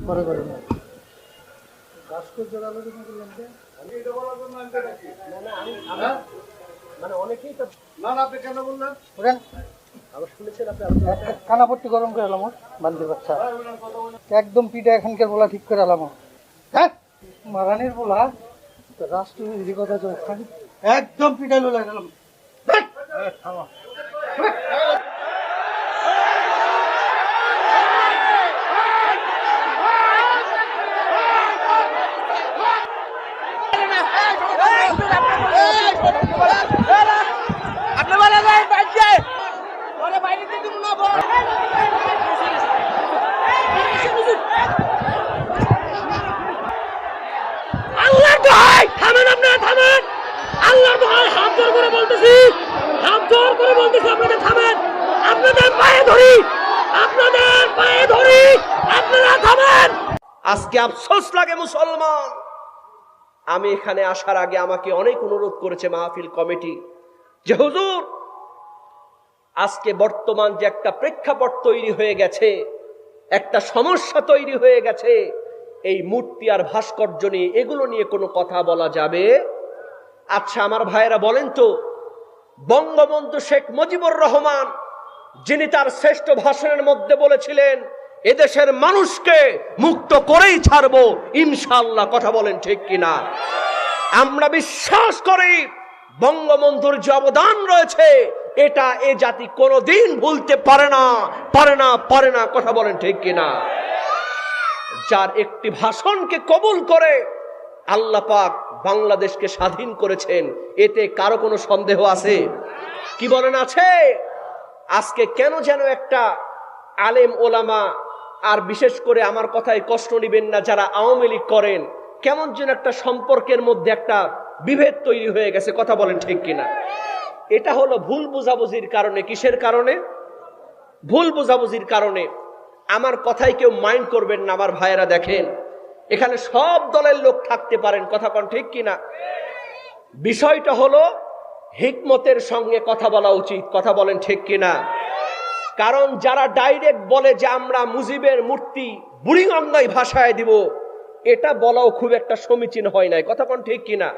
পরে করে না। কানাপট্টি গরম করে এলাম বান্দির বাচ্চা, একদম পিঠা এখানকার বলা ঠিক করে এলাম। হ্যাঁ মারানির বলা রাষ্ট্রবিধি কথা তো একদম পিঠা লোলা গেলাম। আল্লাহর দোহাই থামেন, আপনারা থামেন। আল্লাহর দোহাই হাত জোর করে বলতেছি, হাত জোর করে বলতেছি, আপনারা থামেন। আপনাদের পায়ে ধরি, আপনাদের পায়ে ধরি, আপনারা থামেন। আজকে আফসোস লাগে মুসলমান, আমি এখানে আসার আগে আমাকে অনেক অনুরোধ করেছে মাহফিল কমিটি যে হুজুর আজকে বর্তমান যে একটা প্রেক্ষাপট তৈরি হয়ে গেছে, একটা সমস্যা তৈরি হয়ে গেছে, এই মূর্তি আর ভাস্কর্য নিয়ে এগুলো নিয়ে কোনো কথা বলা যাবে? আচ্ছা আমার ভাইয়েরা বলেন তো, বঙ্গবন্ধু শেখ মুজিবুর রহমান যিনি তার শ্রেষ্ঠ ভাষণের মধ্যে বলেছিলেন এদেশের মানুষকে মুক্ত করেই ছাড়বো ইনশাআল্লাহ, কথা বলেন ঠিক কিনা? আমরা বিশ্বাস করি বঙ্গবন্ধুর যে অবদান রয়েছে এটা এ জাতি কোনোদিন ভুলতে পারে না, পারে না, পারে না, কথা বলেন ঠিক কিনা? যার একটি ভাষণকে কবুল করে আল্লাহ পাক বাংলাদেশকে স্বাধীন করেছেন, এতে কারো কোনো সন্দেহ আছে? কি বলেন আছে? আজকে কেন যেন একটা আলেম ওলামা, আর বিশেষ করে আমার কথায় কষ্ট নেবেন না যারা আওয়ামী লীগ করেন, কেমন যেন একটা সম্পর্কের মধ্যে একটা বিভেদ তৈরি হয়ে গেছে, কথা বলেন ঠিক কিনা? এটা হলো ভুল বোঝাবুঝির কারণে। কিসের কারণে? ভুল বোঝাবুঝির কারণে। আমার কথাই কেউ মাইন্ড করবেন না আমার ভাইয়েরা। দেখেন এখানে সব দলের লোক থাকতে পারেন, কথা বলেন ঠিক কিনা? বিষয়টা হলো হিকমতের সঙ্গে কথা বলা উচিত, কথা বলেন ঠিক কিনা? কারণ যারা ডাইরেক্ট বলে যে আমরা মুজিবের মূর্তি বুড়িগঙ্গায় ভাসায় দিব, এটা বলাও খুব একটা সমীচীন হয় নাই, কথা বলেন ঠিক কিনা?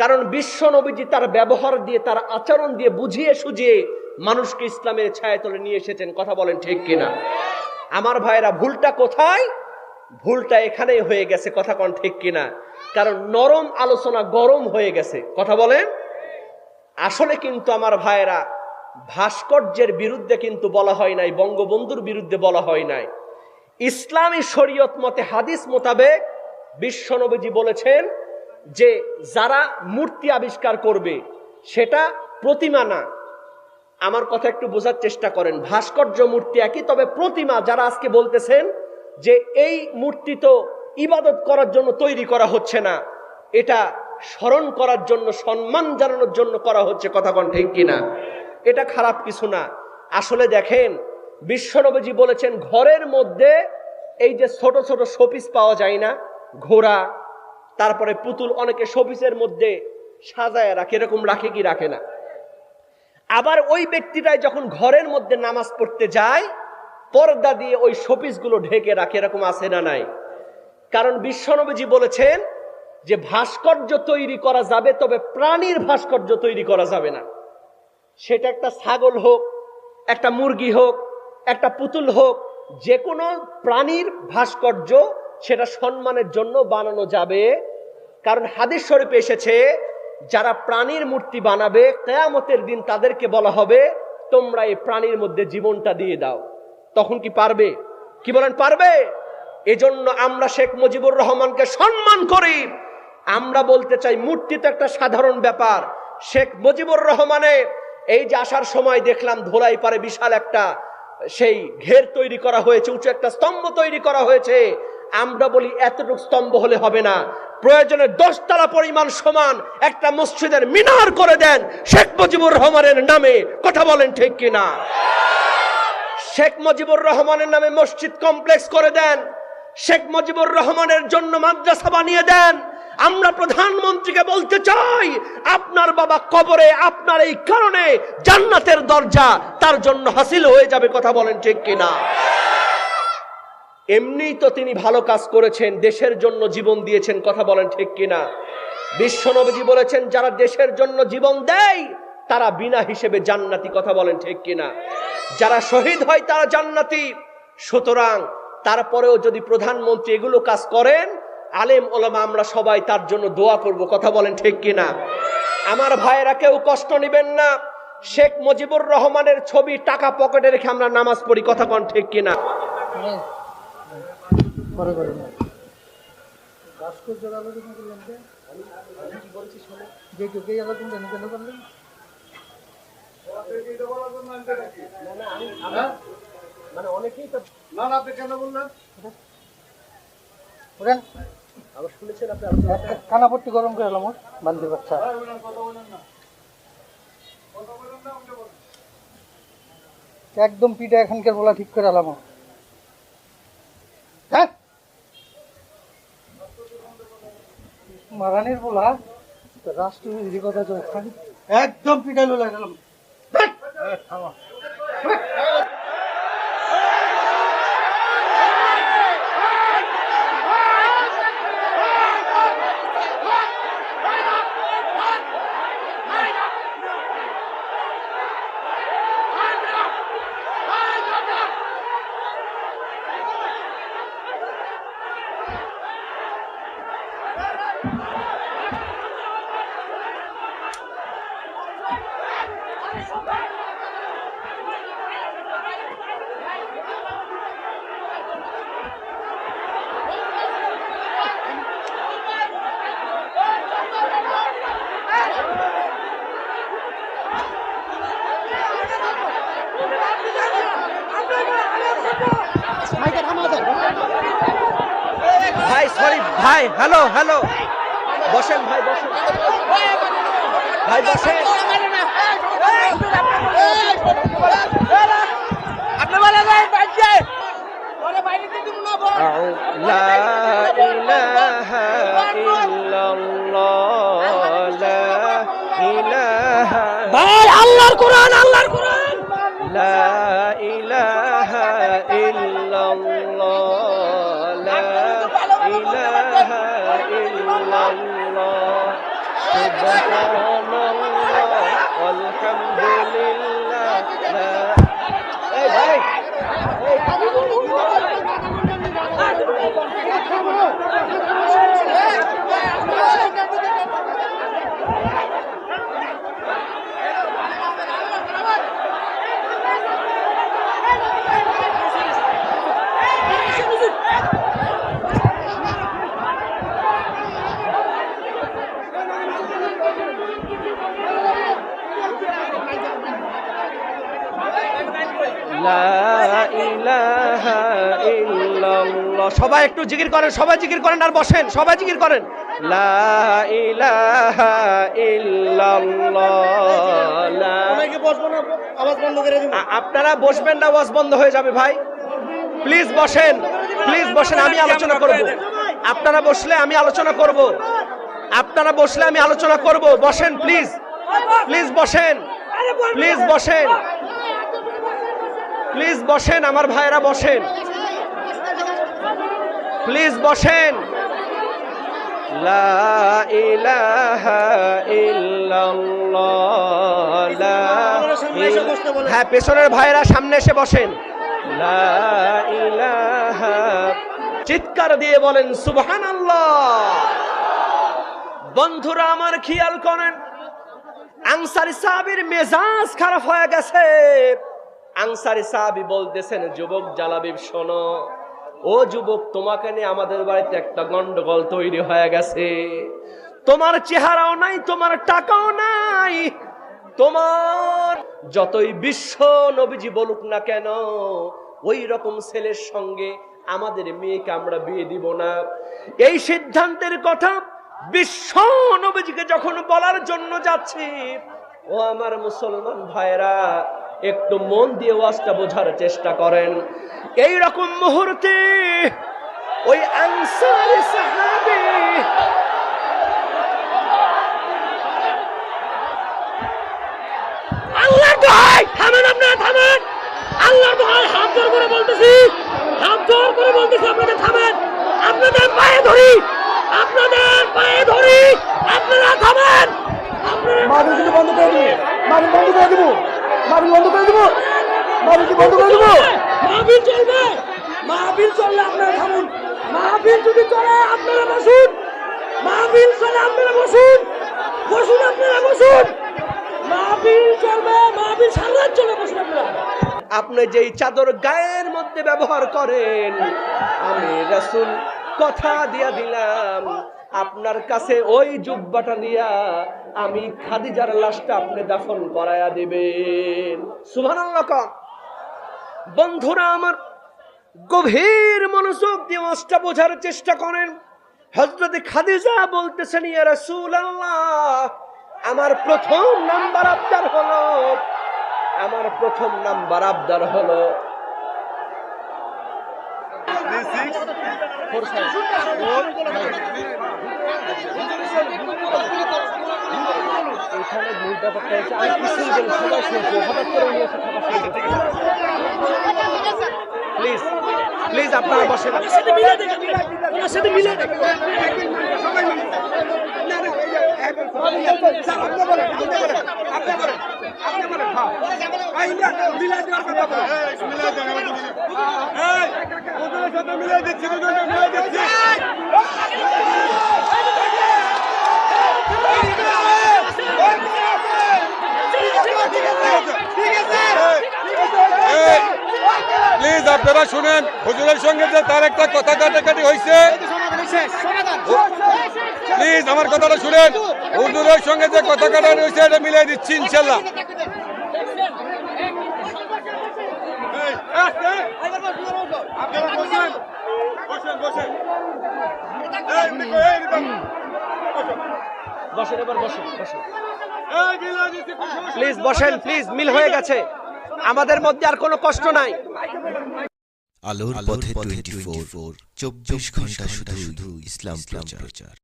কারণ বিশ্ব নবীজি তার ব্যবহার দিয়ে, তার আচরণ দিয়ে বুঝিয়ে সুঝিয়ে মানুষকে ইসলামের ছায়াতলে নিয়ে এসেছেন, কথা বলেন ঠিক কিনা? আমার ভাইরা ভুলটা কোথায়? ভুলটা এখানেই হয়ে গেছে, কথা কোন ঠিক কিনা? কারণ নরম আলোচনা গরম হয়ে গেছে, কথা বলেন। আসলে কিন্তু আমার ভাইরা ভাস্কর্যের বিরুদ্ধে কিন্তু বলা হয় নাই, বঙ্গবন্ধুর বিরুদ্ধে বলা হয় নাই। ইসলামী শরীয়ত মতে হাদিস মোতাবেক বিশ্বনবীজি বলেছেন যে যারা মূর্তি আবিষ্কার করবে সেটা প্রতিমা না। আমার কথা একটু বোঝার চেষ্টা করেন, ভাস্কর্য মূর্তি একই, তবে প্রতিমা যারা আজকে বলতেছেন যে এই মূর্তি তো ইবাদত করার জন্য তৈরি করা হচ্ছে না, এটা স্মরণ করার জন্য, সম্মান জানানোর জন্য করা হচ্ছে, কথা কোন ঠিক কিনা? এটা খারাপ কিছু না। আসলে দেখেন বিশ্বনবীজি বলেছেন ঘরের মধ্যে এই যে ছোট ছোট শোপিস পাওয়া যায় না, ঘোড়া, তারপরে পুতুল, অনেকে শোপিসের মধ্যে সাজায় রাখে, এরকম রাখে কি রাখে না? আবার ওই ব্যক্তিটাই যখন ঘরের মধ্যে নামাজ পড়তে যায় পর্দা দিয়ে ওই শোপিসগুলো ঢেকে রাখে, এরকম আছে না নাই? কারণ বিশ্বনবীজি বলেছেন যে ভাস্কর্য তৈরি করা যাবে, তবে প্রাণীর ভাস্কর্য তৈরি করা যাবে না। সেটা একটা ছাগল হোক, একটা মুরগি হোক, একটা পুতুল হোক, যে কোনো প্রাণীর ভাস্কর্য সেটা সম্মানের জন্য বানানো যাবে। কারণ হাদিস শরীফে এসেছে যারা প্রাণীর মূর্তি বানাবে কিয়ামতের দিন তাদেরকে বলা হবে তোমরা এই প্রাণীর মধ্যে জীবনটা দিয়ে দাও। তখন কি পারবে? কি বলেন, পারবে? এজন্য আমরা শেখ মুজিবুর রহমানকে সম্মান করি। আমরা বলতে চাই মূর্তি তো একটা সাধারণ ব্যাপার। শেখ মুজিবুর রহমানে এই যে আসার সময় দেখলাম ধোলাই পারে বিশাল একটা সেই ঘের তৈরি করা হয়েছে, উঁচু একটা স্তম্ভ তৈরি করা হয়েছে। আমরা বলি এতটুকু স্তম্ভ হলে হবে না, প্রয়োজনে 10 তলা পরিমাণ সমান একটা মসজিদের মিনার করে দেন শেখ মুজিবুর রহমানের নামে, কথা বলেন ঠিক কিনা? শেখ মুজিবুর রহমানের নামে মসজিদ কমপ্লেক্স করে দেন, শেখ মুজিবুর রহমানের জন্য মাদ্রাসা বানিয়ে দেন। আমরা প্রধানমন্ত্রীকে বলতে চাই আপনার বাবা কবরে আপনার এই কারণে জান্নাতের দরজা তার জন্য হাসিল হয়ে যাবে, কথা বলেন ঠিক কিনা? এমনি তো তিনি ভালো কাজ করেছেন, দেশের জন্য জীবন দিয়েছেন, কথা বলেন ঠিক কিনা? বিশ্বনবীজি বলেছেন যারা দেশের জন্য জীবন দেয় তারা বিনা হিসেবে জান্নাতি, কথা বলেন ঠিক কিনা? যারা শহীদ হয় তারা জান্নাতি। সুতরাং তারপরেও যদি প্রধানমন্ত্রী এগুলো কাজ করেন, আলেম ওলামা আমরা সবাই তার জন্য দোয়া করব, কথা বলেন ঠিক কিনা? আমার ভাইয়েরা কেউ কষ্ট নেবেন না। শেখ মুজিবুর রহমানের ছবি টাকা পকেটে রেখে আমরা নামাজ পড়ি, কথা বলেন ঠিক কিনা? পরে করে না ভাস্কর্যের আলোচনা করলাম যে আমি কি বলছি শোনো, যে কেউ আলোচনা কেন করলেন? মানে অনেকেই তো আপনি কেন বললেন? ওরেন আবার শুনেছেন আপনি কানাপট্টি গরম করে এলাম ওর বান্দির বাচ্চা। একদম পিঠা এখানকার বলা ঠিক করে এলাম ওর। হ্যাঁ মারানির বলা রাষ্ট্রবিরোধী কথা যখন একদম পিঠা লোলা গেলাম। ভাই সরি ভাই, হ্যালো হ্যালো, বসেন ভাই, বসেন ভাই, বসেন। লা ইলাহা ইল্লাল্লাহ, লা ইলাহা, ভাই আল্লাহর কোরআন, আল্লাহর কোরআন। লা ইলাহা ইল্লাল্লাহ, লা ইলাহা ইল্লাল্লাহ, সুবহানাল্লাহ, আলহামদুলিল্লাহ, লা। এই ভাই, সবাই একটু জিকির করেন, সবাই জিকির করেন আর বসেন, সবাই জিকির করেন। লা ইলাহা ইল্লাল্লাহ। আপনারা বসবেন না, আওয়াজ বন্ধ হয়ে যাবে ভাই। প্লিজ বসেন, প্লিজ বসেন, আমি আলোচনা করব। আপনারা বসলে আমি আলোচনা করব, আপনারা বসলে আমি আলোচনা করব। বসেন প্লিজ, প্লিজ বসেন, প্লিজ বসেন, প্লিজ বসেন, আমার ভাইয়েরা বসেন, প্লিজ বসেন। লা ইলাহা ইল্লাল্লাহ, লা ইলাহা। হ্যাঁ, পেছনের ভাইয়েরা সামনে এসে বসেন। লা ইলাহা, চিৎকার দিয়ে বলেন সুবহানাল্লাহ। বন্ধুরা আমার খেয়াল করেন, আনসারী সাহাবীর মেজাজ খারাপ হয়ে গেছে। আনসারী সাহাবী বলতেছেন, যুবক জালাবিব শোনো, ও যুবক, তোমাকে নিয়ে আমাদের বাড়িতে একটা গন্ডগোল তৈরি হয়ে গেছে। তোমার চেহারাও নাই, তোমার টাকাও নাই, তোমার যতই বিশ্ব নবীজি বলুক না কেন ওই রকম ছেলের সঙ্গে আমাদের মেয়েকে আমরা বিয়ে দিব না। এই সিদ্ধান্তের কথা বিশ্ব নবীজিকে যখন বলার জন্য যাচ্ছি, ও আমার মুসলমান ভাইরা, একটু মন দিয়ে ওয়াজটা বোঝার চেষ্টা করেন। এই রকম মুহূর্তে ওই আনসারী সাহাবী আল্লাহর ভাই থামেন, আপনারা থামেন। আল্লাহর ভাই হাত জোর করে বলতেছি, হাত জোর করে বলতেছি ধরি, আপনাদের পায়ে ধরি, আপনারা থামেন। মাহফিল কিন্তু বন্ধ করে দেবো, মাহফিল বন্ধ করে দেবো, মাহফিল বন্ধ করে দেবো, মাহফিল কি বন্ধ করে দেবো? মাহফিল চলবে, মাহফিল চললে আপনারা থামুন, মাহফিল যদি চলে আপনারা বসুন, মাহফিল চলে আপনারা বসুন, বসুন আপনারা বসুন, মাহফিল চলবে, মাহফিল সারা রাত চলে, বসুন আপনারা। আপনি যেই চাদর গায়ের মধ্যে ব্যবহার করেন, আমি রাসূল কথা দিয়া দিলাম আপনার কাছে ওই জুব্বাটা নিয়া আমি খাদিজার লাশটা আপনি দাফন করায়া দিবেন। সুবহানাল্লাহ। বন্ধুরা আমার, গভীর মনোযোগ দিয়ে ওয়াজটা বোঝার চেষ্টা করেন। হযরত খাদিজা বলতেছেন, ইয়া রাসূলুল্লাহ, আমার প্রথম নাম্বার আবদার হলো, আমার প্রথম নাম্বার আবদার হলো এখানে মূল ব্যাপারটা হচ্ছে আমি কিছুই বলি, সবাই শুনছে, হঠাৎ করে উনি এসে খাবার শুরু করেছেন। প্লিজ প্লিজ আপনারা বসেন। ওনার সাথে মিলে দেখেন, ওনার সাথে মিলে দেখেন। প্লিজ আপনারা শুনেন, হুজুরের সঙ্গে যে তার একটা কথা কাটাকাটি হয়েছে, প্লিজ আমার কথাটা শুনেন। হুজুরের সঙ্গে যে কথা কাটাকাটি হয়েছে এটা মিলাই দিচ্ছি ইনশাল্লাহ। বসেন, এবার বসেন, বসেন প্লিজ, বসেন প্লিজ। মিল হয়ে গেছে, আমাদের মধ্যে আর কোনো কষ্ট নাই। আলোর পথে 24 24 ঘন্টা শুধু ইসলাম প্রচার।